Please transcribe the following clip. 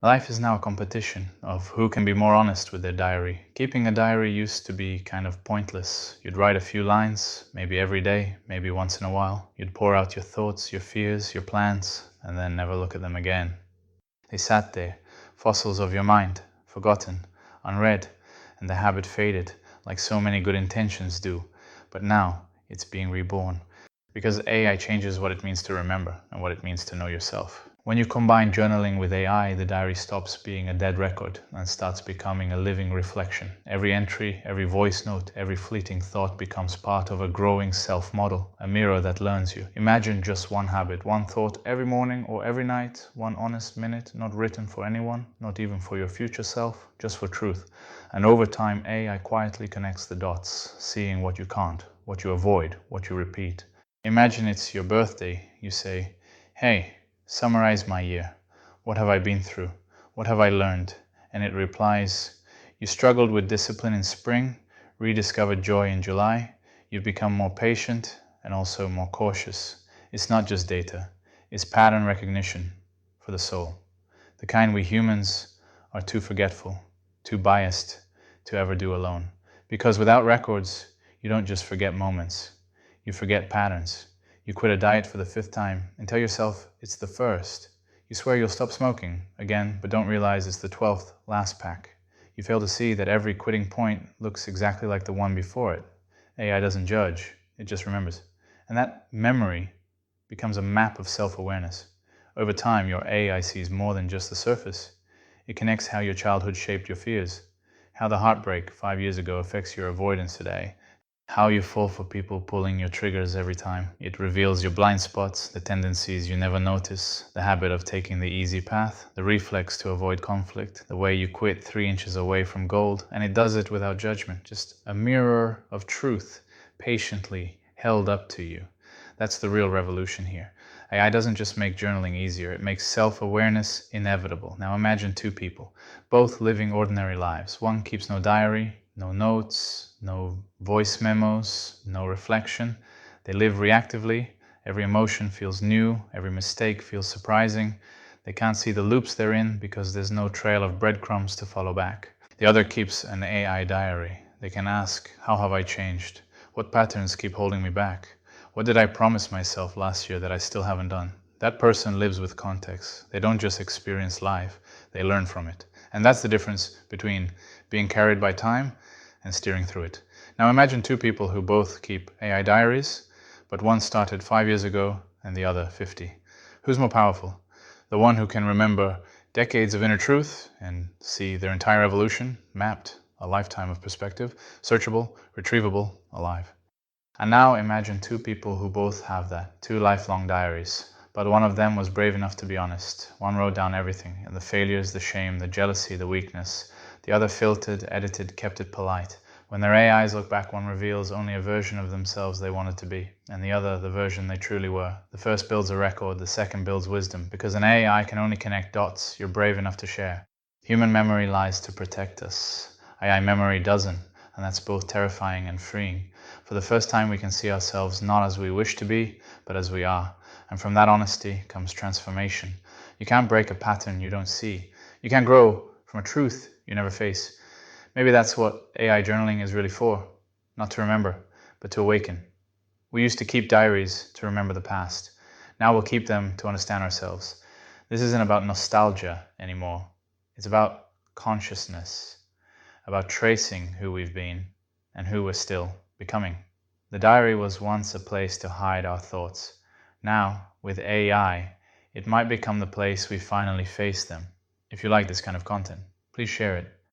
Life is now a competition of who can be more honest with their diary. Keeping a diary used to be kind of pointless. You'd write a few lines, maybe every day, maybe once in a while. You'd pour out your thoughts, your fears, your plans, and then never look at them again. They sat there, fossils of your mind, forgotten, unread, and the habit faded, like so many good intentions do. But now, it's being reborn. Because AI changes what it means to remember and what it means to know yourself. When you combine journaling with AI, the diary stops being a dead record and starts becoming a living reflection. Every entry, every voice note, every fleeting thought becomes part of a growing self-model, a mirror that learns you. Imagine just one habit, one thought every morning or every night, one honest minute, not written for anyone, not even for your future self, just for truth. And over time, AI quietly connects the dots, seeing what you can't, what you avoid, what you repeat. Imagine it's your birthday. You say, "Hey, summarize my year. What have I been through? What have I learned?" And it replies, "You struggled with discipline in spring, rediscovered joy in July. You've become more patient and also more cautious." It's not just data, it's pattern recognition for the soul. The kind we humans are too forgetful, too biased to ever do alone. Because without records, you don't just forget moments. You forget patterns. You quit a diet for the 5th time and tell yourself it's the 1st. You swear you'll stop smoking again, but don't realize it's the 12th last pack. You fail to see that every quitting point looks exactly like the one before it. AI doesn't judge, it just remembers. And that memory becomes a map of self-awareness. Over time, your AI sees more than just the surface. It connects how your childhood shaped your fears, how the heartbreak 5 years ago affects your avoidance today, how you fall for people pulling your triggers every time. It reveals your blind spots, the tendencies you never notice, the habit of taking the easy path, the reflex to avoid conflict, the way you quit 3 inches away from gold, and it does it without judgment, just a mirror of truth patiently held up to you. That's the real revolution here. AI doesn't just make journaling easier, it makes self-awareness inevitable. Now imagine two people, both living ordinary lives. One keeps no diary, no notes, no voice memos, no reflection. They live reactively. Every emotion feels new. Every mistake feels surprising. They can't see the loops they're in because there's no trail of breadcrumbs to follow back. The other keeps an AI diary. They can ask, how have I changed? What patterns keep holding me back? What did I promise myself last year that I still haven't done? That person lives with context. They don't just experience life, they learn from it. And that's the difference between being carried by time and steering through it. Now imagine two people who both keep AI diaries, but one started 5 years ago and the other 50. Who's more powerful? The one who can remember decades of inner truth and see their entire evolution mapped, a lifetime of perspective, searchable, retrievable, alive. And now imagine two people who both have that, two lifelong diaries. But one of them was brave enough to be honest. One wrote down everything, and the failures, the shame, the jealousy, the weakness. The other filtered, edited, kept it polite. When their AIs look back, one reveals only a version of themselves they wanted to be, and the other the version they truly were. The first builds a record, the second builds wisdom, because an AI can only connect dots you're brave enough to share. Human memory lies to protect us. AI memory doesn't, and that's both terrifying and freeing. For the first time, we can see ourselves not as we wish to be, but as we are. And from that honesty comes transformation. You can't break a pattern you don't see. You can't grow from a truth you never face. Maybe that's what AI journaling is really for. Not to remember, but to awaken. We used to keep diaries to remember the past. Now we'll keep them to understand ourselves. This isn't about nostalgia anymore. It's about consciousness, about tracing who we've been and who we're still becoming. The diary was once a place to hide our thoughts. Now, with AI, it might become the place we finally face them. If you like this kind of content, please share it.